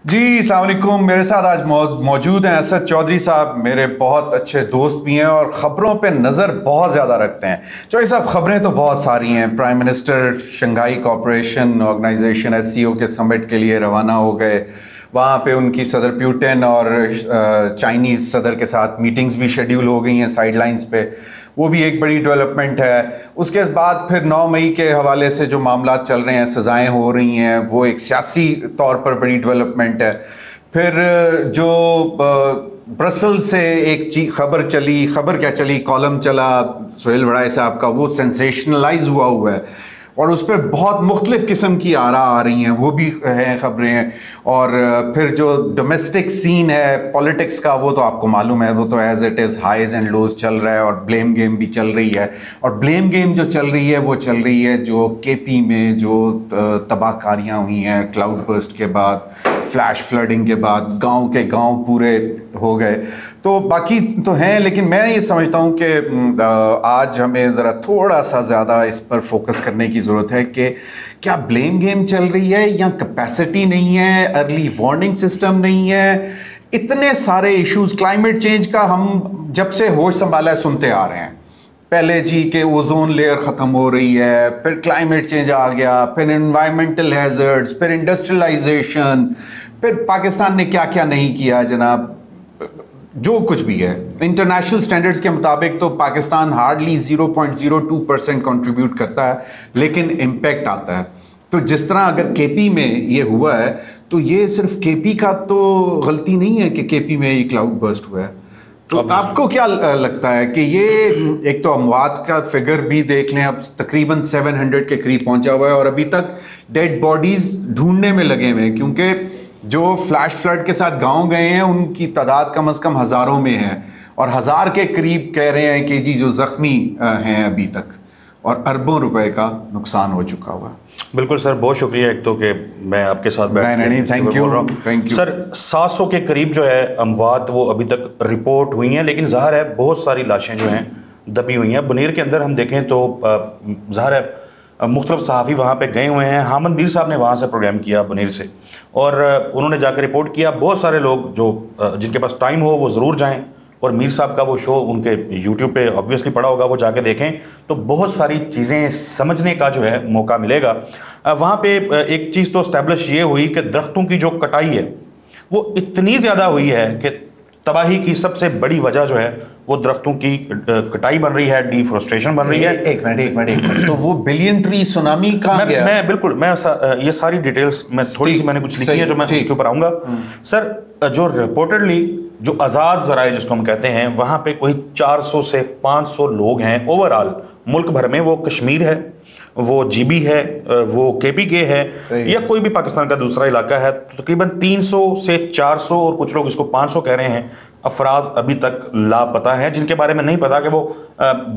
जी अस्सलाम वालेकुम। मेरे साथ आज मौजूद हैं असद चौधरी साहब, मेरे बहुत अच्छे दोस्त भी हैं और ख़बरों पे नज़र बहुत ज़्यादा रखते हैं। चौधरी साहब, ख़बरें तो बहुत सारी हैं। Prime minister Shanghai cooperation organisation SCO के समिट के लिए रवाना हो गए। वहाँ पे उनकी सदर पुतिन और चाइनीज़ सदर के साथ मीटिंग्स भी शेड्यूल हो गई हैं साइडलाइंस पे। वो भी एक बड़ी डेवलपमेंट है। उसके बाद फिर 9 मई के हवाले से जो मामला चल रहे हैं, सज़ाएं हो रही हैं, वो एक सियासी तौर पर बड़ी डेवलपमेंट है। फिर जो ब्रसल्स से एक खबर क्या चली, कॉलम चला सुहेल वड़ाई साहब का, वो सेंसेशनलाइज हुआ है और उस पर बहुत मुख्तलिफ किस्म की आरा आ रही हैं, वो भी हैं ख़बरें। और फिर जो डोमेस्टिक सीन है पॉलिटिक्स का, वो तो आपको मालूम है, वो तो as it is highs and lows चल रहा है और ब्लेम गेम भी चल रही है। और ब्लेम गेम जो चल रही है वो चल रही है जो KP में जो तबाहकारियाँ हुई हैं क्लाउड बर्स्ट के बाद, फ्लैश फ्लडिंग के बाद, गांव के गांव पूरे हो गए। तो बाकी तो हैं, लेकिन मैं ये समझता हूँ कि आज हमें ज़रा थोड़ा सा ज़्यादा इस पर फोकस करने की ज़रूरत है कि क्या ब्लेम गेम चल रही है या कैपेसिटी नहीं है, अर्ली वार्निंग सिस्टम नहीं है। इतने सारे इश्यूज, क्लाइमेट चेंज का हम जब से होश संभाला है सुनते आ रहे हैं। पहले जी के ओजोन लेयर ख़त्म हो रही है, फिर क्लाइमेट चेंज आ गया, फिर एनवायरमेंटल हैज़र्ड्स, फिर इंडस्ट्रियलाइजेशन, फिर पाकिस्तान ने क्या क्या नहीं किया जनाब। जो कुछ भी है, इंटरनेशनल स्टैंडर्ड्स के मुताबिक तो पाकिस्तान हार्डली 0.02% कंट्रीब्यूट करता है, लेकिन इम्पैक्ट आता है। तो जिस तरह अगर KP में ये हुआ है, तो ये सिर्फ KP का तो गलती नहीं है कि KP में ये क्लाउड बर्स्ट हुआ है। तो आपको क्या लगता है कि ये, एक तो अमवात का फिगर भी देख लें, अब तकरीबन 700 के करीब पहुंचा हुआ है और अभी तक डेड बॉडीज ढूंढने में लगे हुए हैं, क्योंकि जो फ्लैश फ्लड के साथ गांव गए हैं उनकी तादाद कम से कम हज़ारों में है और 1000 के करीब कह रहे हैं कि जी जो ज़ख्मी हैं अभी तक, और अरबों रुपए का नुकसान हो चुका हुआ। बिल्कुल सर, बहुत शुक्रिया एक तो कि मैं आपके साथ बैठ थैंक यू सर। 700 के करीब जो है अमवात वो अभी तक रिपोर्ट हुई हैं, लेकिन ज़ाहिर है बहुत सारी लाशें जो हैं दबी हुई हैं। बुनीर के अंदर हम देखें तो ज़ाहिर है मुख्तलिफ सहाफ़ी वहाँ पे गए हुए हैं। हामिद मीर साहब ने वहाँ से प्रोग्राम किया बुनीर से, और उन्होंने जाकर रिपोर्ट किया। बहुत सारे लोग जो जिनके पास टाइम हो वो ज़रूर जाएं, और मीर साहब का वो शो उनके यूट्यूब पे ऑब्वियसली पड़ा होगा, वो जाके देखें तो बहुत सारी चीज़ें समझने का जो है मौका मिलेगा। वहाँ पे एक चीज़ तो इस्टेब्लिश ये हुई कि दरख्तों की जो कटाई है वो इतनी ज़्यादा हुई है कि तबाही की सबसे बड़ी वजह जो है वो दरख्तों की कटाई बन रही है, डिफॉरेस्टेशन बन रही है। एक मिनट तो वो बिलियन ट्री सुनामी का मैं बिल्कुल ये सारी डिटेल्स मैं थोड़ी सी मैंने कुछ लिखी है जो मैं उसके ऊपर आऊँगा। सर, जो रिपोर्टेडली जो आज़ाद ज़राए जिसको हम कहते हैं, वहाँ पे कोई 400 से 500 लोग हैं ओवरऑल मुल्क भर में। वो कश्मीर है, वो GB है, वो KPK है, या कोई भी पाकिस्तान का दूसरा इलाका है, तो तकरीबन 300 से 400 और कुछ लोग इसको 500 कह रहे हैं अफराद अभी तक लापता हैं, जिनके बारे में नहीं पता कि वो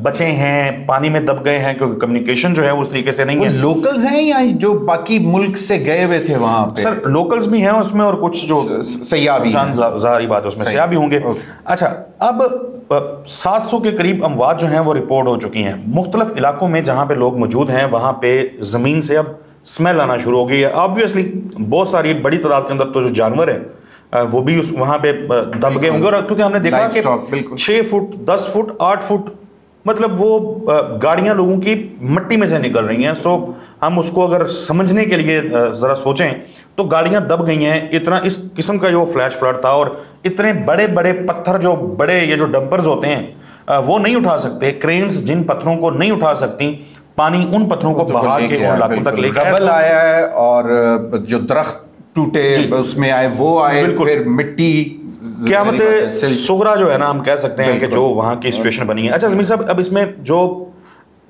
बचे हैं, पानी में दब गए हैं, क्योंकि कम्युनिकेशन जो है उस तरीके से नहीं है। लोकल्स हैं या जो बाकी मुल्क से गए हुए थे वहां पे? सर, लोकल्स भी हैं उसमें और कुछ जो सयाह भी, ज़ाहिर बात है उसमें सयाह भी होंगे। अच्छा, अब 700 के करीब अमवात जो हैं वो रिपोर्ट हो चुकी हैं मुख्तलिफ इलाकों में। जहाँ पे लोग मौजूद हैं वहाँ पे ज़मीन से अब स्मेल आना शुरू हो गई है। ऑब्वियसली बहुत सारी बड़ी तादाद के अंदर तो जो जानवर हैं वो भी उस वहाँ पे दब गए होंगे, और क्योंकि हमने देखा कि 6 फुट 10 फुट 8 फुट मतलब वो गाड़ियाँ लोगों की मिट्टी में से निकल रही हैं। सो हम उसको अगर समझने के लिए ज़रा सोचें तो गाड़ियाँ दब गई हैं। इतना इस किस्म का जो फ्लैश फ्लड था, और इतने बड़े बड़े पत्थर, जो बड़े ये जो डंपर्स होते हैं वो नहीं उठा सकते, क्रेन्स जिन पत्थरों को नहीं उठा सकती, पानी उन पत्थरों को बहा के उन इलाकों तक लेकर आया है, और जो दरख्त टूटे उसमें आए वो आए, फिर मिट्टी क़यामत सुगरा जो है ना, हम कह सकते हैं कि जो वहाँ की सिचुएशन बनी है। अच्छा ज़मीर साहब, अब इसमें जो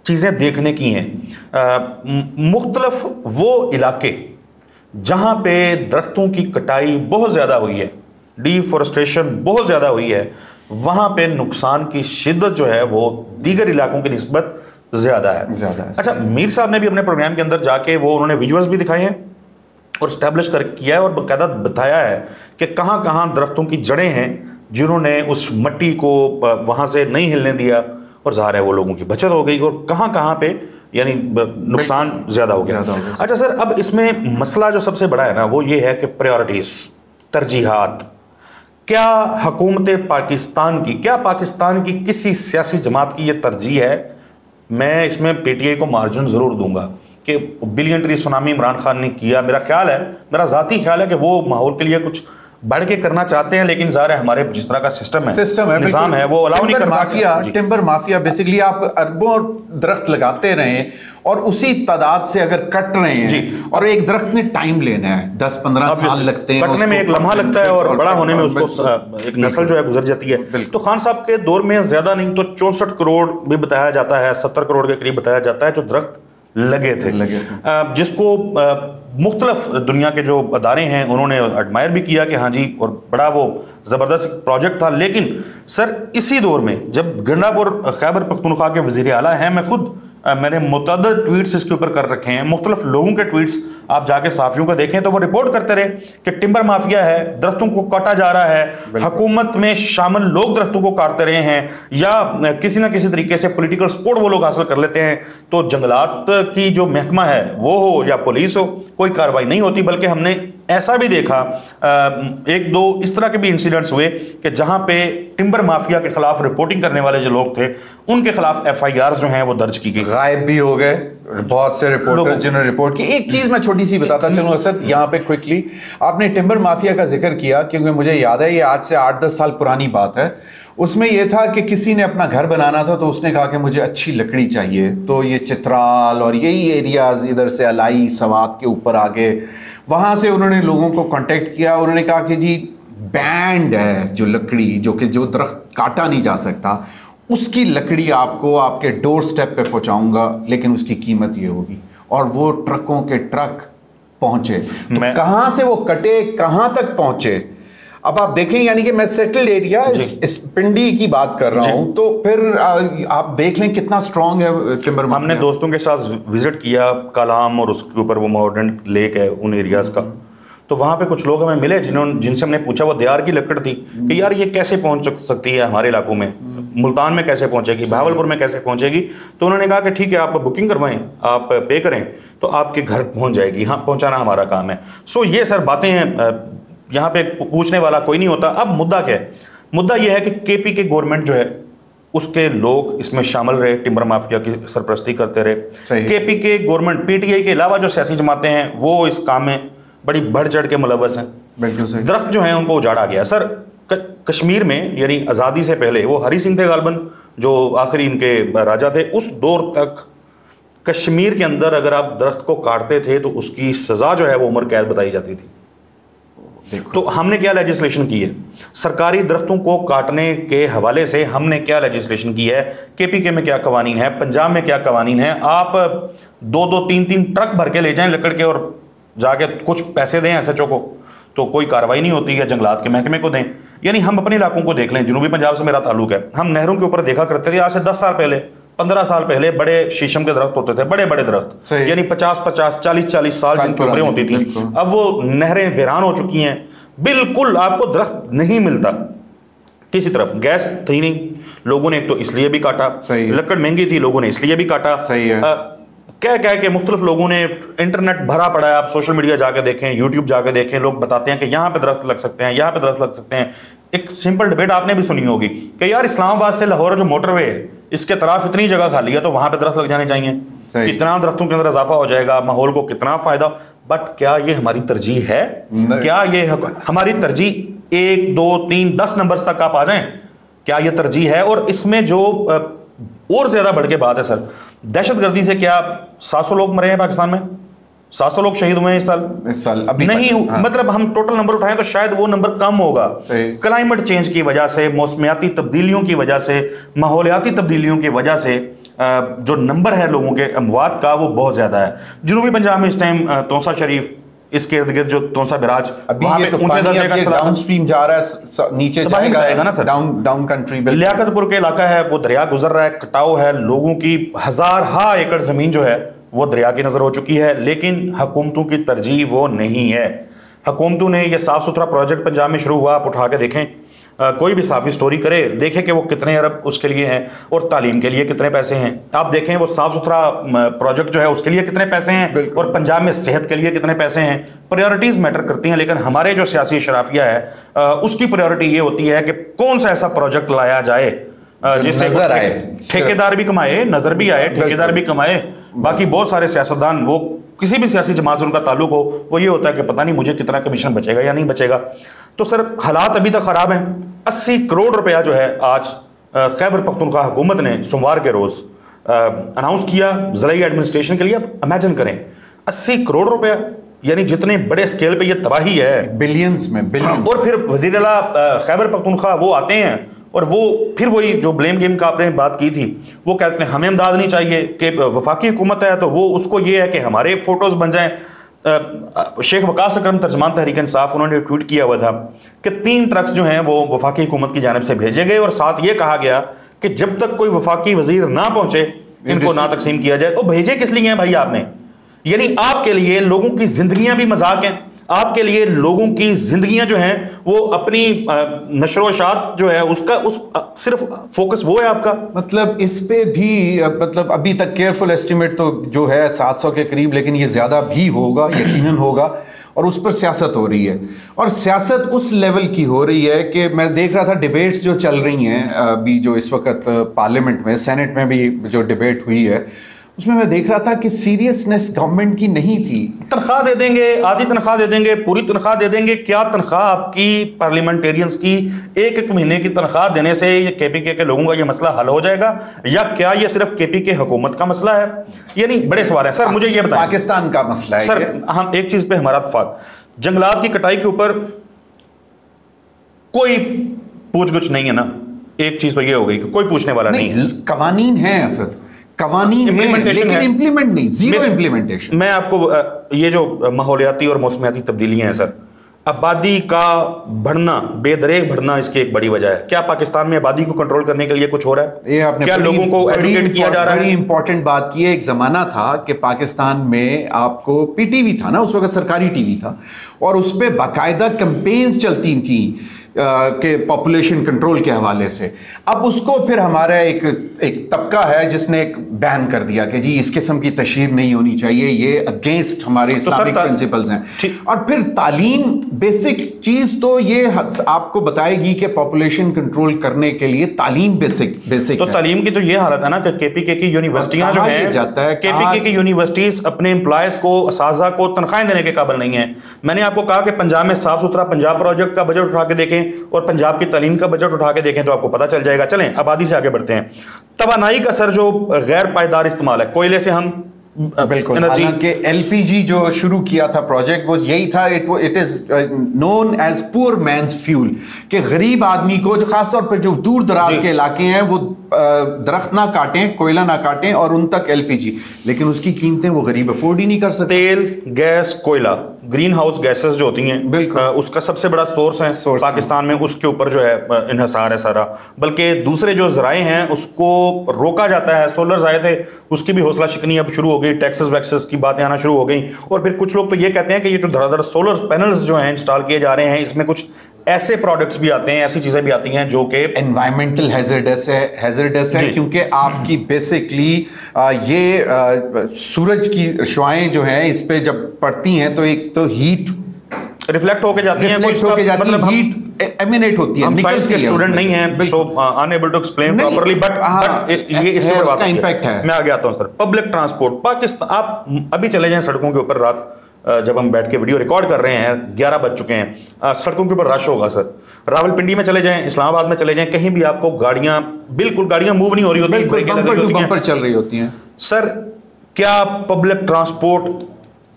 चीज़ें देखने की हैं, मुख्तलफ वो इलाके जहाँ पे दरख्तों की कटाई बहुत ज़्यादा हुई है, डिफॉरेस्टेशन बहुत ज़्यादा हुई है, वहाँ पे नुकसान की शिद्दत जो है वो दीगर इलाकों की निस्बत ज़्यादा है। अच्छा, मीर साहब ने भी अपने प्रोग्राम के अंदर जाके वो उन्होंने विजुअल्स भी दिखाए हैं और स्टैब्लिश कर किया है और बाकायदा बताया है कि कहाँ कहाँ दरख्तों की जड़ें हैं जिन्होंने उस मिट्टी को वहाँ से नहीं हिलने दिया, और ज़ाहिर है वो लोगों की बचत हो गई, और कहाँ कहाँ पे यानी नुकसान ज़्यादा हो गया। अच्छा सर, अब इसमें मसला जो सबसे बड़ा है ना वो ये है कि प्रायोरिटीज़ तरजीहात, क्या हुकूमत पाकिस्तान की, क्या पाकिस्तान की किसी सियासी जमात की यह तरजीह है? मैं इसमें पीटीआई को मार्जिन ज़रूर दूंगा कि बिलियनटरी सुनामी इमरान खान ने किया। मेरा ख्याल है, मेरा ज़ाती ख्याल है कि वो माहौल के लिए कुछ बढ़ के करना चाहते हैं, लेकिन ज़ाहिर है हमारे जिस तरह का सिस्टम है निज़ाम है, वो अलाउ नहीं करता। टिम्बर माफिया बेसिकली आप अरबों दरख्त लगाते रहें और उसी तादाद से अगर कट रहे हैं, और एक दरख्त ने टाइम लेना है, 10-15 साल लगते हैं कटने में, एक लम्हा लगता है और बड़ा होने में उसको एक नस्ल जो है गुजर जाती है। तो खान साहब के दौर में ज्यादा नहीं तो 64 करोड़ भी बताया जाता है, 70 करोड़ के करीब बताया जाता है जो दरख्त लगे थे। जिसको मुख्तलिफ दुनिया के जो अदारे हैं उन्होंने एडमायर भी किया कि हाँ जी, और बड़ा वो ज़बरदस्त प्रोजेक्ट था। लेकिन सर इसी दौर में जब गंडापुर खैबर पख्तूनख्वा के वज़ीर आला हैं, मैंने मुतअद्दिद ट्वीट्स इसके ऊपर कर रखे हैं, मुख्तलिफ लोगों के ट्वीट्स आप जाके साफियों को देखें तो वो रिपोर्ट करते रहे कि टिम्बर माफिया है, दरख्तों को काटा जा रहा है, हुकूमत में शामिल लोग दरख्तों को काटते रहे हैं, या किसी ना किसी तरीके से पॉलिटिकल सपोर्ट वो लोग हासिल कर लेते हैं। तो जंगलात की जो महकमा है वो हो या पुलिस हो, कोई कार्रवाई नहीं होती। बल्कि हमने ऐसा भी देखा, एक दो इस तरह के भी इंसिडेंट्स हुए कि जहां पे टिम्बर माफिया के खिलाफ रिपोर्टिंग करने वाले जो लोग थे उनके खिलाफ FIR जो हैं वो दर्ज की गई, गायब भी हो गए बहुत से रिपोर्टर्स जिन्होंने रिपोर्ट की। एक चीज मैं छोटी सी बताता चलूं असद यहाँ पे क्विकली, आपने टिम्बर माफिया का जिक्र किया क्योंकि मुझे याद है ये आज से 8-10 साल पुरानी बात है। उसमें यह था कि किसी ने अपना घर बनाना था तो उसने कहा कि मुझे अच्छी लकड़ी चाहिए, तो ये चित्राल और यही एरियाज इधर से अलाई सवात के ऊपर आगे, वहां से उन्होंने लोगों को कांटेक्ट किया। उन्होंने कहा कि जी बैंड है जो लकड़ी, जो दरख्त काटा नहीं जा सकता, उसकी लकड़ी आपको आपके डोर स्टेप पे पहुंचाऊंगा, लेकिन उसकी कीमत ये होगी। और वो ट्रकों के ट्रक पहुंचे, तो कहां से वो कटे कहां तक पहुंचे। अब आप देखें, यानी कि मैं सेटल्ड एरिया इस पिंडी की बात कर रहा हूं, तो फिर आप देख लें कितना स्ट्रांग है टिम्बर। हमने दोस्तों के साथ विजिट किया कालाम, और उसके ऊपर वो मॉडर्न लेक है उन एरियाज का, तो वहाँ पे कुछ लोग हमें मिले जिनसे हमने पूछा, वो देयार की लकड़ थी कि यार ये कैसे पहुँच सकती है हमारे इलाकों में, मुल्तान में कैसे पहुँचेगी, भावलपुर में कैसे पहुँचेगी। तो उन्होंने कहा कि ठीक है, आप बुकिंग करवाएं, आप पे करें तो आपके घर पहुँच जाएगी, हाँ पहुँचाना हमारा काम है। सो ये सर बातें हैं, यहाँ पे पूछने वाला कोई नहीं होता। अब मुद्दा क्या है? मुद्दा यह है कि KP के गवर्नमेंट जो है उसके लोग इसमें शामिल रहे, टिम्बर माफिया की सरपरस्ती करते रहे। KP के गवर्नमेंट, PTI के अलावा जो सियासी जमातें हैं वो इस काम में बड़ी बढ़ चढ़ के मुलव्वस हैं। बिल्कुल सही। दरख्त जो हैं उनको उजाड़ा गया। सर कश्मीर में यानी आज़ादी से पहले वो हरी सिंह थे गालबन, जो आखिरी इनके राजा थे, उस दौर तक कश्मीर के अंदर अगर आप दरख्त को काटते थे तो उसकी सज़ा जो है वो उम्र कैद बताई जाती थी। तो हमने क्या लेजिस्लेशन की है सरकारी दरख्तों को काटने के हवाले से? हमने क्या लेजिस्लेशन की है? KPK में क्या कवानीन है, पंजाब में क्या कवानीन है? आप 2-2, 3-3 ट्रक भर के ले जाएं लकड़ के और जाके कुछ पैसे दें SHO को, तो कोई कार्रवाई नहीं होती है। जंगलात के महकमे को दें। यानी हम अपने इलाकों को देख लें, जनूबी पंजाब से मेरा ताल्लुक है, हम नहरों के ऊपर देखा करते थे आज से 10 साल पहले, 15 साल पहले बड़े शीशम के दरख्त होते थे, बड़े बड़े दरख्त, यानी 50-50, 40-40 साल जिनकी उम्रें होती थी। अब वो नहरें वीरान हो चुकी हैं, बिल्कुल आपको दरख्त नहीं मिलता किसी तरफ। गैस थी नहीं, लोगों ने एक तो इसलिए भी काटा, लकड़ महंगी थी, लोगों ने इसलिए भी काटा। सही है। कह के मुख्तलिफ लोगों ने, इंटरनेट भरा पड़ा है, आप सोशल मीडिया जाके देखें, यूट्यूब जाके देखें, लोग बताते हैं कि यहाँ पे दरख्त लग सकते हैं, यहाँ पे दरख्त लग सकते हैं। एक सिंपल डिबेट आपने भी सुनी होगी कि यार इस्लामाबाद से लाहौर जो मोटरवे है इसके तरफ इतनी जगह खाली है तो वहां पे दरख्त लग जाने चाहिए, कितना दरख्तों के अंदर इजाफा हो जाएगा, माहौल को कितना फायदा। बट क्या ये हमारी तरजीह है? क्या ये हमारी तरजीह 1, 2, 3, 10 नंबर तक आप आ जाएं, क्या ये तरजीह है? और इसमें जो और ज्यादा बढ़ के बात है सर, दहशतगर्दी से क्या 700 लोग मरे हैं पाकिस्तान में, 700 लोग शहीद हुए हैं इस साल अभी नहीं। हाँ। मतलब हम टोटल नंबर उठाएं तो शायद वो नंबर कम होगा। क्लाइमेट चेंज की वजह से, मौसमियाती तब्दीलियों की वजह से, माहौलियाती तब्दीलियों की वजह से जो नंबर है लोगों के अमवात का वो बहुत ज्यादा है। जनूबी पंजाब में इस टाइम तौसा शरीफ, इसके इर्द गिर्द जो तौसा बिराज, वहां पे ऊंचे दर्जे का डाउन स्ट्रीम जा रहा है, नीचे जाएगा ना सर, डाउन कंट्री। लियाकतपुर के इलाका है, वो दरिया गुजर रहा है, कटाव है, लोगों की हज़ार एकड़ जमीन जो है वो दरिया की नजर हो चुकी है। लेकिन हुकूमतों की तरजीह वो नहीं है। हुकूमतों ने ये साफ सुथरा प्रोजेक्ट पंजाब में शुरू हुआ, आप उठा के देखें, कोई भी साफी स्टोरी करे, देखें कि वो कितने अरब उसके लिए हैं और तालीम के लिए कितने पैसे हैं। आप देखें वो साफ सुथरा प्रोजेक्ट जो है उसके लिए कितने पैसे हैं और पंजाब में सेहत के लिए कितने पैसे हैं। प्रायोरिटीज मैटर करती हैं, लेकिन हमारे जो सियासी शराफिया है उसकी प्रायोरिटी ये होती है कि कौन सा ऐसा प्रोजेक्ट लाया जाए जिससे नजर आए, ठेकेदार भी कमाए, नजर भी आए, ठेकेदार भी कमाए। बाकी बहुत सारे सियासतदान, वो किसी भी सियासी जमात से उनका ताल्लुक हो, वो ये होता है कि पता नहीं मुझे कितना कमीशन बचेगा या नहीं बचेगा। तो सर हालात अभी तक खराब हैं। 80 करोड़ रुपया जो है आज खैबर पख्तूनख्वा हुकूमत ने सोमवार के रोज अनाउंस किया ज़राई एडमिनिस्ट्रेशन के लिए। अब इमेजिन करें 80 करोड़ रुपया, यानी जितने बड़े स्केल पे ये तबाही है, बिलियंस में बिलियन। और फिर वज़ीर आला खैबर पख्तूनख्वा वो आते हैं और वो फिर वही जो ब्लेम गेम का आपने बात की थी, वो कहते हैं हमें इमदाद नहीं चाहिए कि वफाकी हुकूमत है तो वो उसको ये है कि हमारे फोटोज बन जाएं। शेख वकास अकरम तर्जमान तहरीक इंसाफ, उन्होंने ट्वीट किया हुआ था कि 3 ट्रक्स जो हैं वो वफाकी हुकूमत की जानिब से भेजे गए और साथ ये कहा गया कि जब तक कोई वफाकी वजीर ना पहुंचे इनको ना तकसीम किया जाए। तो भेजे किस लिए हैं भाई आपने? यानी आपके लिए लोगों की जिंदगियां भी मजाक हैं, आपके लिए लोगों की जिंदगियां जो हैं वो अपनी नशरोशात जो है उसका सिर्फ फोकस वो है आपका। मतलब इस पे भी मतलब अभी तक केयरफुल एस्टिमेट तो जो है 700 के करीब, लेकिन ये ज्यादा भी होगा, यकीनन होगा। और उस पर सियासत हो रही है, और सियासत उस लेवल की हो रही है कि मैं देख रहा था डिबेट्स जो चल रही हैं अभी, जो इस वक्त पार्लियामेंट में, सेनेट में भी जो डिबेट हुई है, उसमें मैं देख रहा था कि सीरियसनेस गवर्नमेंट की नहीं थी। तनख्वाह दे देंगे, आधी तनख्वाह दे देंगे, पूरी तनख्वाह दे देंगे। क्या तनख्वाह आपकी पार्लियामेंटेरियंस की एक महीने की तनख्वाह देने से ये केपीके के लोगों का ये मसला हल हो जाएगा, या क्या ये सिर्फ केपीके हुकूमत का मसला है? यानी बड़े सवाल है सर। मुझे ये बताएं, पाकिस्तान का मसला है सर। हम एक चीज पे हमारा इत्तेफाक, जंगलात की कटाई के ऊपर कोई पूछगछ नहीं है ना। एक चीज तो ये हो गई कि कोई पूछने वाला नहीं है। कवानीन है असद, कवानीन है, लेकिन इम्प्लीमेंट नहीं, जीरो इम्प्लीमेंटेशन। मैं आपको ये जो माहौलियाती और मौसमियाती तब्दीलियां हैं सर, आबादी का बढ़ना, बेदरेक बढ़ना, इसकी एक बड़ी वजह है। क्या पाकिस्तान में आबादी को कंट्रोल करने के लिए कुछ हो रहा है? ये आपने क्या लोगों को एजुकेट किया जा रहा है? बड़ी इंपॉर्टेंट बात की है। एक जमाना था कि पाकिस्तान में आपको पीटीवी था ना, उस वक्त सरकारी टीवी था, और उस पर बाकायदा कैंपेन्स चलती थी के पॉपुलेशन कंट्रोल के हवाले से। अब उसको फिर हमारा एक तबका है जिसने एक बैन कर दिया कि जी इस किस्म की तशहीर नहीं होनी चाहिए, ये अगेंस्ट हमारे इस्लामिक प्रिंसिपल्स हैं। और फिर तालीम, बेसिक चीज तो ये आपको बताएगी कि पॉपुलेशन कंट्रोल करने के लिए तालीम बेसिक तो तालीम की तो ये हालत है ना कि केपीके की यूनिवर्सिटियां जो हैं, केपीके की यूनिवर्सिटीज अपने एम्प्लॉयज को, असाजा को तनख्वाहें देने के काबिल नहीं है। मैंने आपको कहा कि पंजाब में साफ सुथरा पंजाब प्रोजेक्ट का बजट उठा के देखें और पंजाब की तालीम का बजट उठा के देखें तो आपको पता चल जाएगा। चलें आबादी से आगे बढ़ते हैं। तवानाई का सर जो गैर पायदार इस्तेमाल है, कोयले से हम बिल्कुल, हालांकि एलपीजी जो शुरू किया था प्रोजेक्ट वो यही था, it is known as poor man's fuel, कि गरीब आदमी को, जो खासतौर पर जो दूर दराज के इलाके हैं, वो दरख्त ना काटें, कोयला ना काटें और उन तक एलपीजी, लेकिन उसकी कीमतें वो गरीब अफोर्ड ही नहीं कर सकते। तेल, गैस, कोयला, ग्रीन हाउस गैसेस जो होती हैं, बिल्कुल उसका सबसे बड़ा सोर्स है पाकिस्तान में। उसके ऊपर जो है इन्हिसार है सारा, बल्कि दूसरे जो जराए हैं उसको रोका जाता है। सोलर्स आए थे, उसकी भी हौसला शिकनी अब शुरू हो गई, टैक्सेस वैक्सेस की बातें आना शुरू हो गई। और फिर कुछ लोग तो ये कहते हैं कि ये जो धड़ाधड़ सोलर पैनल्स जो हैं इंस्टॉल किए जा रहे हैं, इसमें कुछ ऐसे प्रोडक्ट्स भी आते हैं, ऐसी चीजें भी आती हैं जो कि एनवायरमेंटल हैजर्डस है क्योंकि आपकी बेसिकली ये सूरज की शुआएं जो हैं इस पे जब पड़ती हैं तो एक तो हीट रिफ्लेक्ट होके जाती हैं, मतलब हीट एमिनेट होती है। हम साइंस के स्टूडेंट नहीं हैं, so unable to explain properly, but ये इसके ऊपर इंपैक्ट है। मैं आगे आता हूं सर। पब्लिक ट्रांसपोर्ट पाकिस्तान, आप अभी चले जाएं सड़कों के ऊपर, रात जब हम बैठ के वीडियो रिकॉर्ड कर रहे हैं 11 बज चुके हैं, सड़कों के ऊपर रश होगा सर। रावलपिंडी में चले जाएं, इस्लामाबाद में चले जाएं, कहीं भी आपको गाड़ियां मूव नहीं हो रही होती, बम्पर चल रही होती हैं। सर क्या पब्लिक ट्रांसपोर्ट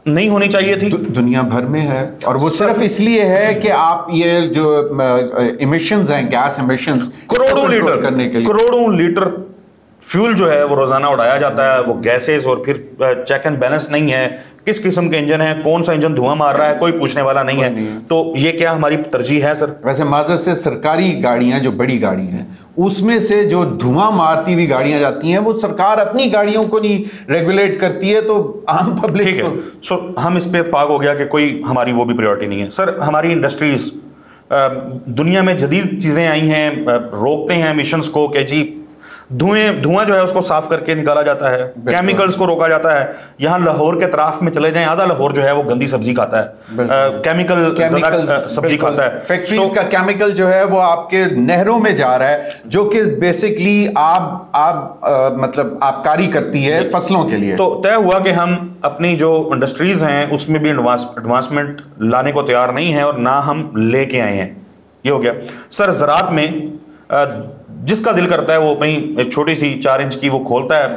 नहीं होनी चाहिए थी? दुनिया भर में है, और वो सिर्फ इसलिए है कि आप ये जो इमिशंस हैं, गैस इमिशंस, करोड़ों लीटर फ्यूल जो है वो रोजाना उड़ाया जाता है, वो गैसेस, और फिर चेक एंड बैलेंस नहीं है, किस किस्म के इंजन है, कौन सा इंजन धुआं मार रहा है, कोई पूछने वाला नहीं है। तो ये क्या हमारी तरजीह है सर? वैसे माजर से सरकारी गाड़ियां जो बड़ी गाड़ी हैं उसमें से जो धुआं मारती हुई गाड़ियां जाती हैं वो सरकार अपनी गाड़ियों को नहीं रेगुलेट करती है, तो आम पब्लिक ठीक है। सो हम इस पे इत्फाक हो गया कि कोई हमारी वो भी प्रायोरिटी नहीं है। सर, हमारी इंडस्ट्रीज दुनिया में जदीद चीज़ें आई हैं, रोकते हैं एमिशंस को कि जी धुआं जो है उसको साफ करके निकाला जाता है, केमिकल्स को रोका जाता है। यहाँ लाहौर के तराफ में चले जाएं, आधा लाहौर जो है वो गंदी सब्जी खाता है, केमिकल सब्जी खाता है। फैक्ट्रीज का केमिकल जो है वो आपके नहरों में जा रहा है, जो कि बेसिकली मतलब आबकारी करती है फसलों के लिए। तो तय हुआ कि हम अपनी जो इंडस्ट्रीज हैं उसमें भी एडवांसमेंट लाने को तैयार नहीं है और ना हम लेके आए हैं। ये हो गया। सर, ज़राअत में जिसका दिल करता है वो अपनी छोटी सी 4 इंच की वो खोलता है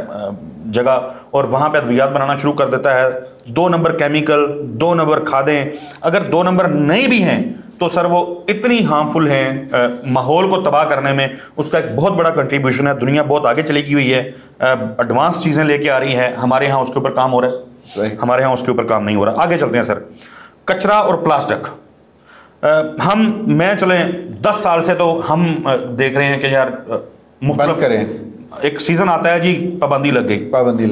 जगह और वहाँ पे अद्वियात बनाना शुरू कर देता है। 2 नंबर केमिकल, 2 नंबर खादें, अगर 2 नंबर नहीं भी हैं तो सर वो इतनी हार्मफुल हैं, माहौल को तबाह करने में उसका एक बहुत बड़ा कंट्रीब्यूशन है। दुनिया बहुत आगे चली गई हुई है, एडवांस चीज़ें लेके आ रही है, हमारे यहाँ उसके ऊपर काम हो रहा है, हमारे यहाँ उसके ऊपर काम नहीं हो रहा। आगे चलते हैं सर। कचरा और प्लास्टिक, मैं चले 10 साल से तो हम देख रहे हैं कि यार बंद करें। एक सीजन आता है जी पाबंदी लग गई,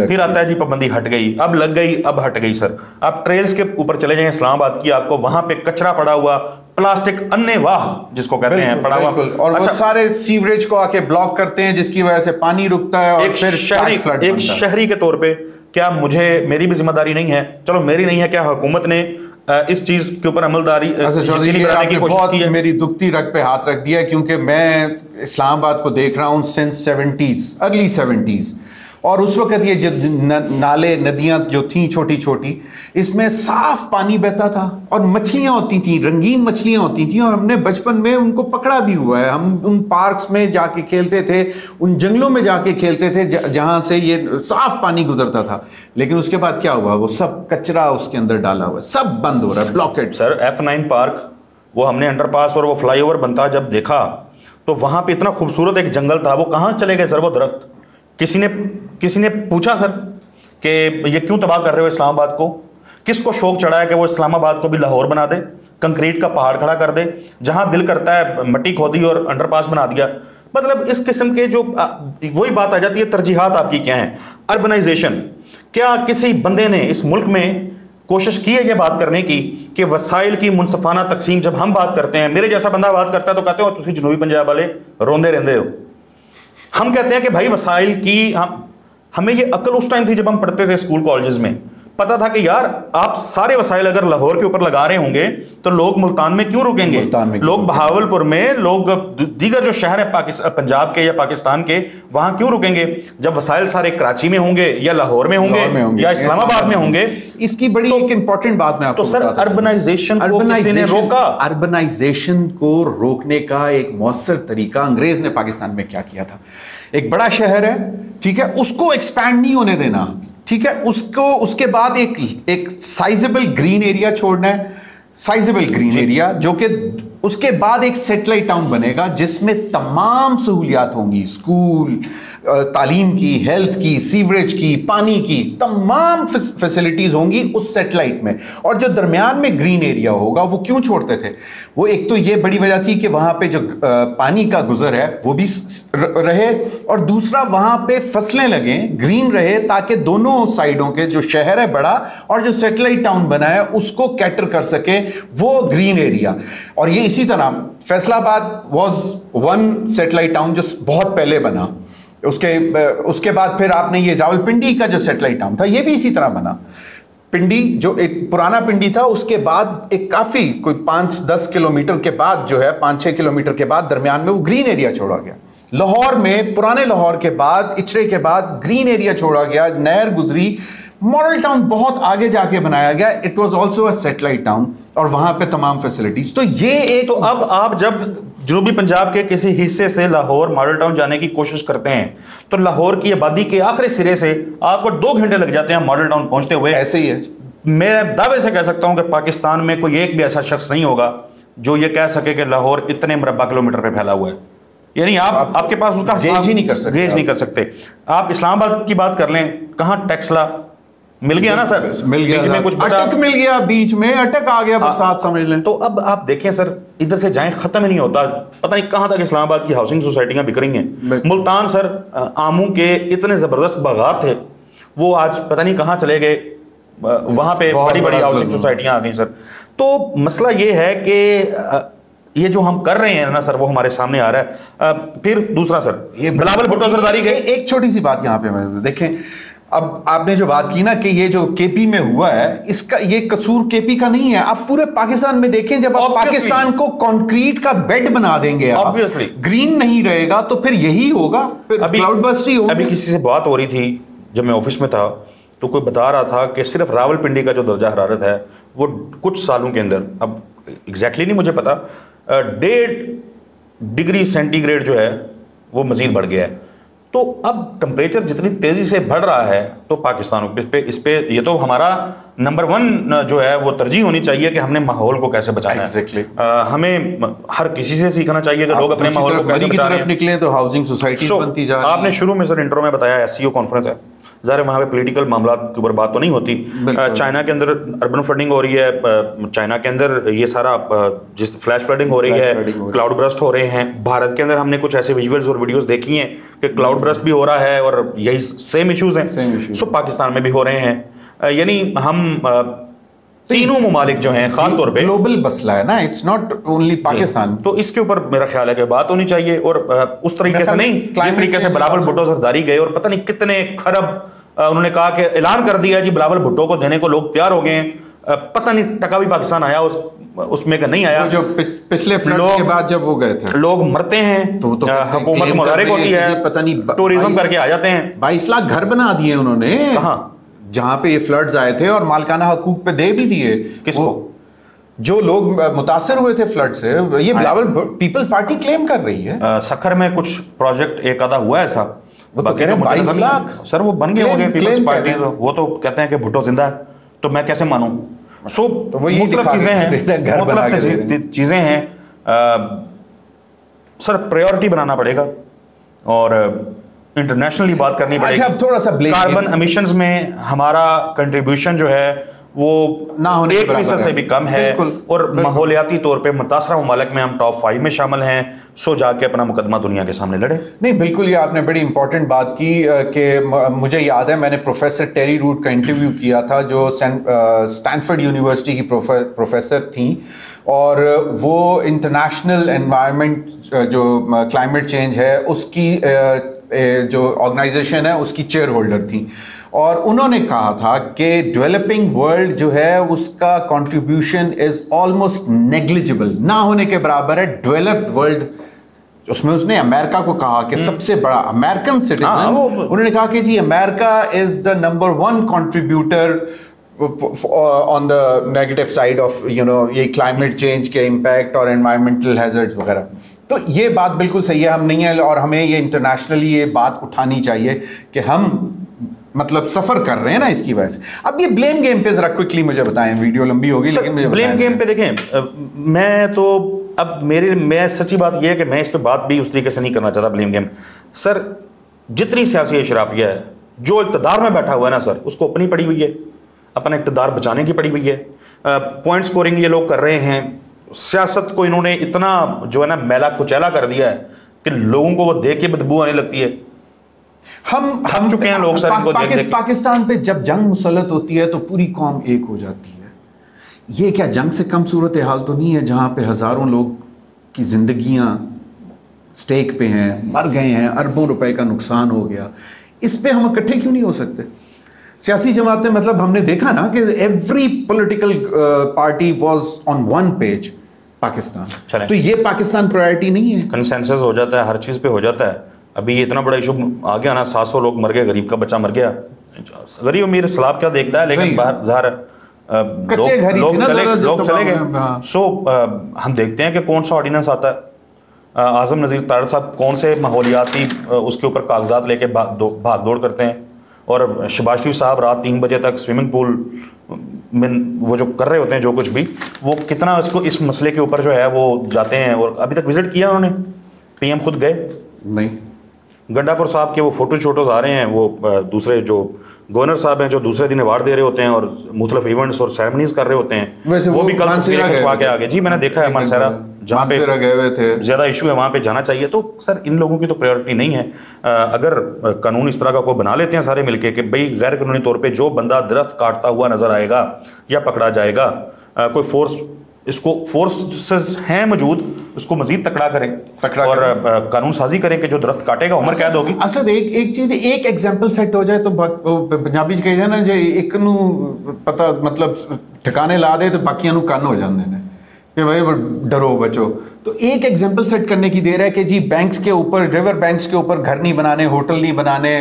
फिर आता है जी पाबंदी हट गई, अब लग गई, अब हट गई। सर, आप ट्रेल्स के ऊपर चले जाएं इस्लामाबाद की, आपको वहां पे कचरा पड़ा हुआ, प्लास्टिक अन्नेवाह जिसको कहते हैं, पड़ा हुआ। और अच्छा, वो सारे सीवरेज को आके ब्लॉक करते हैं जिसकी वजह से पानी रुकता है और फिर एक शहरी के तौर पे क्या मेरी भी जिम्मेदारी नहीं है? चलो मेरी नहीं है, क्या हुकूमत ने इस चीज के ऊपर अमलदारी मेरी दुखती रग पे हाथ रख दिया, क्योंकि मैं इस्लामाबाद को देख रहा हूँ सिंस 70s, अर्ली 70s, और उस वक्त ये जो नाले नदियां जो थी छोटी छोटी, इसमें साफ पानी बहता था और मछलियां होती थी, रंगीन मछलियां होती थी, और हमने बचपन में उनको पकड़ा भी हुआ है। हम उन पार्क्स में जाके खेलते थे, उन जंगलों में जाके खेलते थे जहां से ये साफ पानी गुजरता था। लेकिन उसके बाद क्या हुआ? वो सब कचरा उसके अंदर डाला हुआ है, सब बंद हो रहा है, ब्लॉकेड। सर, F9 पार्क, वो हमने अंडरपास और वो फ्लाईओवर बनता जब देखा तो वहां पे इतना खूबसूरत एक जंगल था, वो कहां चले गए सर वो दरख्त? किसी ने पूछा सर कि ये क्यों तबाह कर रहे हो इस्लामाबाद को? किसको शौक चढ़ा है कि वो इस्लामाबाद को भी लाहौर बना दे, कंक्रीट का पहाड़ खड़ा कर दे, जहां दिल करता है मट्टी खोदी और अंडरपास बना दिया? मतलब इस किस्म के जो वही बात आ जाती है, तरजीहात आपकी क्या है? अर्बनाइजेशन, क्या किसी बंदे ने इस मुल्क में कोशिश की है ये बात करने की कि वसाइल की मुनसफाना तकसीम? जब हम बात करते हैं, मेरे जैसा बंदा बात करता है तो कहते हो तुसी जनूबी पंजाब वाले रोंदे रहंदे हो। हम कहते हैं कि भाई वसाइल की हमें ये अक्ल उस टाइम थी जब हम पढ़ते थे स्कूल कॉलेजेस में, पता था कि यार आप सारे वसाइल अगर लाहौर के ऊपर लगा रहे होंगे तो लोग मुल्तान में क्यों रुकेंगे, लोग बहावलपुर में, लोग दीगर जो शहर है पंजाब के या पाकिस्तान के, वहां क्यों रुकेंगे? जब वसाइल सारे कराची में होंगे या लाहौर में होंगे या इस्लामाबाद में होंगे। इसकी बड़ी एक इंपॉर्टेंट बात मैं आपको सर, अर्बनाइजेशन को किसी ने रोका? अर्बनाइजेशन को रोकने का एक मौसर तरीका अंग्रेज ने पाकिस्तान में क्या किया था? एक बड़ा शहर है, ठीक है, उसको एक्सपैंड नहीं होने देना, ठीक है, उसके बाद एक साइजेबल ग्रीन एरिया छोड़ना है, साइजेबल ग्रीन एरिया, जो कि उसके बाद एक सैटेलाइट टाउन बनेगा जिसमें तमाम सहूलियात होंगी, स्कूल, तालीम की, हेल्थ की, सीवरेज की, पानी की, तमाम फैसिलिटीज होंगी उस सैटेलाइट में। और जो दरमियान में ग्रीन एरिया होगा वो क्यों छोड़ते थे? वो एक तो ये बड़ी वजह थी कि वहां पे जो पानी का गुजर है वो भी रहे, और दूसरा वहां पे फसलें लगें, ग्रीन रहे, ताकि दोनों साइडों के जो शहर है बड़ा और जो सैटेलाइट टाउन बना है उसको कैटर कर सके वो ग्रीन एरिया। और ये इसी तरह Faisalabad was one satellite town जो बहुत पहले बना, उसके बाद फिर आपने ये रावलपिंडी का जो सैटेलाइट टाउन था ये भी इसी तरह बना। पिंडी जो एक पुराना पिंडी था, उसके बाद एक काफी कोई 5-10 किलोमीटर के बाद जो है 5-6 किलोमीटर के बाद दरमियान में वो ग्रीन एरिया छोड़ा गया। लाहौर में पुराने लाहौर के बाद, इचरे के बाद ग्रीन एरिया छोड़ा गया, नहर गुजरी, मॉडल टाउन बहुत आगे जाके बनाया गया। It was also a satellite town और वहां पे तमाम फैसिलिटीज। तो ये एक, तो अब आप जब जनूबी पंजाब के किसी हिस्से से लाहौर मॉडल टाउन जाने की कोशिश करते हैं तो लाहौर की आबादी के आखिरी सिरे से आपको 2 घंटे लग जाते हैं मॉडल टाउन पहुंचते हुए। ऐसे ही है। मैं दावे से कह सकता हूं कि पाकिस्तान में कोई एक भी ऐसा शख्स नहीं होगा जो ये कह सके कि लाहौर इतने मुरब्बा किलोमीटर पे फैला हुआ है। यानी आपके पास उसका गेज ही नहीं कर सकते। आप इस्लामाबाद की बात कर लें, कहां टेक्सला, मिल गया ना सर, मिल गया, बीच में कुछ बचा, अटक मिल गया, बीच में अटक आ गया, बरसात समझ लें। तो अब आप देखें सर, इधर से जाएं खत्म ही नहीं होता, पता नहीं कहां तक इस्लामाबाद की हाउसिंग सोसाइटियां बिक रही हैं। मुल्तान सर, आमू के इतने जबरदस्त बागात थे, वो आज पता नहीं कहां चले गए, वहां पे बड़ी बड़ी हाउसिंग सोसाइटियां आ गई सर। तो मसला ये है कि ये जो हम कर रहे हैं ना सर, वो हमारे सामने आ रहा है। फिर दूसरा सर, ये बिलावल भुट्टो जरदारी के, एक छोटी सी बात यहाँ पे मैं देखें, अब आपने जो बात की ना कि ये जो केपी में हुआ है, इसका ये कसूर केपी का नहीं है। आप पूरे पाकिस्तान में देखें, जब आप पाकिस्तान को कंक्रीट का बेड बना देंगे, ऑब्वियसली ग्रीन नहीं रहेगा, तो फिर यही होगा, फिर क्लाउड बस्ट ही होगा। अभी किसी से बात हो रही थी जब मैं ऑफिस में था, तो कोई बता रहा था कि सिर्फ रावलपिंडी का जो दर्जा हरारत है वो कुछ सालों के अंदर, अब एग्जैक्टली नहीं मुझे पता, 1.5 डिग्री सेंटीग्रेड जो है वो मजीद बढ़ गया है। तो अब टेम्परेचर जितनी तेजी से बढ़ रहा है, तो पाकिस्तान इस पे ये तो हमारा नंबर 1 जो है वो तरजीह होनी चाहिए कि हमने माहौल को कैसे बचाना है। हमें हर किसी से सीखना चाहिए कि लोग अपने माहौल को कैसे बचाएं। निकले तो हाउसिंग सोसाइटी बनती जा रही है। आपने शुरू में सर इंट्रो में बताया SCO कॉन्फ्रेंस है, ज़ाहिर वहाँ पे पॉलिटिकल मामला के ऊपर बात तो नहीं होती। चाइना के अंदर अर्बन फ्लडिंग हो रही है, चाइना के अंदर ये सारा जिस फ्लैश फ्लडिंग हो रही है, क्लाउड ब्रस्ट हो रहे हैं। भारत के अंदर हमने कुछ ऐसे विजुअल्स और वीडियोस देखी हैं कि क्लाउड ब्रस्ट भी हो रहा है और यही सेम इश्यूज हैं। सो पाकिस्तान में भी हो रहे हैं, यानी हम तीनों मुमालिक जो हैं, खास तौर पे ग्लोबल मसला है ना, इट्स नॉट ओनली पाकिस्तान। तो इसके ऊपर मेरा ख्याल है कि बात होनी चाहिए, और उस तरीके से नहीं जिस तरीके से बिलावल भुट्टो जरदारी गए और पता नहीं कितने खरब उन्होंने कहा कि ऐलान कर दिया जी बिलावल भुट्टो को देने को लोग तैयार हो गए हैं, पता नहीं टका भी पाकिस्तान आया उसमें का नहीं आया। जो पिछले फ्लड के बाद जब वो गए थे, लोग मरते हैं, हुकूमत मुदारिक होती है, पता नहीं टूरिज्म करके आ जाते हैं। 22 लाख घर बना दिए उन्होंने, कहाँ जहां पे ये फ्लड्स आए थे, और मालकाना हकूक पे दे भी दिए। किसको? जो लोग मुतासर हुए थे फ्लड से। ये बिलावल पीपल्स पार्टी क्लेम कर रही है। सखर में कुछ प्रोजेक्ट एक आधा हुआ ऐसा, वो तो कह रहे हैं 22 लाख सर वो बन गए होंगे पीपल्स पार्टी, वो तो कहते हैं कि भुट्टो जिंदा है, तो मैं कैसे मानूं? सो मुख्तलिफ चीजें हैं, मुख्तलिफ चीजें हैं सर, प्रायोरिटी बनाना पड़ेगा और इंटरनेशनली बात करनी पड़ेगी। अच्छा, थोड़ा सा कार्बन एमिशंस में हमारा कंट्रीब्यूशन जो है वो 1% से भी कम है, और माहौलियाती तौर पे मुतासरा ममालिक में हम टॉप 5 में शामिल हैं। सो जाके अपना मुकदमा दुनिया के सामने लड़े। नहीं, बिल्कुल, ये आपने बड़ी इंपॉर्टेंट बात की कि मुझे याद है मैंने प्रोफेसर टेरी रूट का इंटरव्यू किया था, जो स्टैनफोर्ड यूनिवर्सिटी की प्रोफेसर थी, और वो इंटरनेशनल एनवायरनमेंट जो क्लाइमेट चेंज है उसकी जो ऑर्गेनाइजेशन है उसकी चेयर होल्डर थी। और उन्होंने कहा था कि डेवलपिंग वर्ल्ड जो है उसका कंट्रीब्यूशन इज ऑलमोस्ट नेग्लिजिबल, ना होने के बराबर है डेवलप्ड वर्ल्ड। उसमें उसने अमेरिका को कहा कि सबसे बड़ा अमेरिकन सिटीजन, उन्होंने कहा कि जी America is the number 1 contributor on the negative side of ये क्लाइमेट चेंज के इम्पैक्ट और एनवायरमेंटल हैजर्ड्स वगैरह। तो ये बात बिल्कुल सही है, हम नहीं है, और हमें ये इंटरनेशनली ये बात उठानी चाहिए कि हम मतलब सफर कर रहे हैं ना इसकी वजह से। अब ये ब्लेम गेम पे जरा क्विकली मुझे बताएं, वीडियो लंबी होगी लेकिन मुझे ब्लेम गेम पे देखें, मैं तो अब मैं सच्ची बात यह है कि मैं इस पे बात भी उस तरीके से नहीं करना चाहता। ब्लेम गेम सर, जितनी सियासी अशराफिया है, जो इक़्तिदार में बैठा हुआ है ना सर, उसको अपनी पड़ी हुई है, अपना इक़्तिदार बचाने की पड़ी हुई है। पॉइंट स्कोरिंग ये लोग कर रहे हैं, सियासत को इन्होंने इतना जो है ना मैला कुचैला कर दिया है कि लोगों को वो देख के बदबू आने लगती है। हम चुके हैं लोग सर इनको देख पाकिस्तान पे जब जंग मुसल्लत होती है तो पूरी कौम एक हो जाती है। ये क्या जंग से कम सूरत हाल तो नहीं है, जहां पे हजारों लोग की जिंदगियां स्टेक पे हैं, मर गए हैं, अरबों रुपए का नुकसान हो गया। इस पे हम इकट्ठे क्यों नहीं हो सकते? सियासी जमातें, मतलब हमने देखा ना कि every political party was on one page Pakistan. तो ये पाकिस्तान प्रायोरिटी नहीं है, कंसेंसस हो जाता है, हर चीज पे हो जाता है। अभी ये इतना बड़ा इशू आ गया ना, 700 लोग मर गए, गरीब का बच्चा मर गया। गरीब अमीर सलाब क्या देखता है, लेकिन बाहर ज़ाहिर लोग चले गए। सो हम देखते हैं कि कौन सा ऑर्डिनेंस आता है। आजम नज़ीर तारड़ साहब कौन से माहौलियाती उसके ऊपर कागजात लेके भाग दौड़ करते हैं, और शहबाज शरीफ साहब रात 3 बजे तक स्विमिंग पूल में वो जो कर रहे होते हैं, जो कुछ भी, वो कितना इसको इस मसले के ऊपर जो है वो जाते हैं। और अभी तक विजिट किया उन्होंने, PM खुद गए नहीं। गंडापुर साहब के वो फोटोज आ रहे हैं, वो दूसरे जो गवर्नर साहब हैं जो दूसरे दिन अवार्ड दे रहे होते हैं और मुख्तलिफ इवेंट्स और सेरेमनीज कर रहे होते हैं, वो भी कल तस्वीरें खिंचवा के आगे। जी मैंने देखा है मानसेरा, जहाँ पे गए हुए थे, ज्यादा इशू है वहाँ पे जाना चाहिए। तो सर इन लोगों की तो प्रायोरिटी नहीं है। अगर कानून इस तरह का कोई बना लेते हैं सारे मिलके कि भाई गैर कानूनी तौर पे जो बंदा दरख्त काटता हुआ नजर आएगा या पकड़ा जाएगा, कोई फोर्स हैं मौजूद, उसको मजीद तकड़ा करें और कानून साजी करें कि जो दरख्त काटेगा उम्र कैद होगी। असद एक चीज, एक एग्जांपल सेट हो जाए तो पंजाबी च कहते हैं ना, जो एक नू पता मतलब ठिकाने ला दे तो बाकियां नू कन्न हो जाते हैं कि भाई डरो बचो। तो एक एग्जांपल सेट करने की देर है कि जी बैंक्स के ऊपर, रिवर बैंक्स के ऊपर घर नहीं बनाने, होटल नहीं बनाने।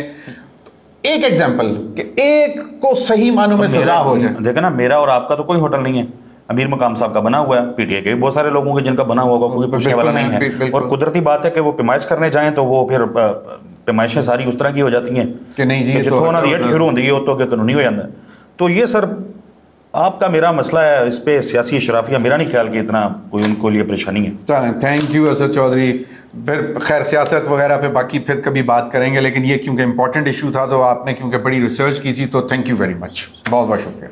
एक एग्जांपल कि एक को सही मानों में सजा हो जाए। देखा ना, मेरा और आपका तो कोई होटल नहीं है, अमीर मकाम साहब का बना हुआ है, पीटीए के भी बहुत सारे लोगों के जिनका बना हुआ होगा, कोई पूछने वाला नहीं है। और कुदरती बात है कि वो पैमाइश करने जाएं तो वो फिर पैमाइशें सारी उस तरह की हो जाती हैं कि नहीं जी जितों उन्होंने रेट शुरू होती है तो कानूनी हो जाता है। तो ये सर आपका मेरा मसला है, इस पे सियासी अशराफिया, मेरा नहीं ख्याल कि इतना कोई उनको लिए परेशानी है। चलें, थैंक यू असद चौधरी। फिर खैर सियासत वगैरह पे बाकी फिर कभी बात करेंगे, लेकिन ये क्योंकि इंपॉर्टेंट इशू था तो आपने क्योंकि बड़ी रिसर्च की थी, तो थैंक यू वेरी मच, बहुत बहुत शुक्रिया।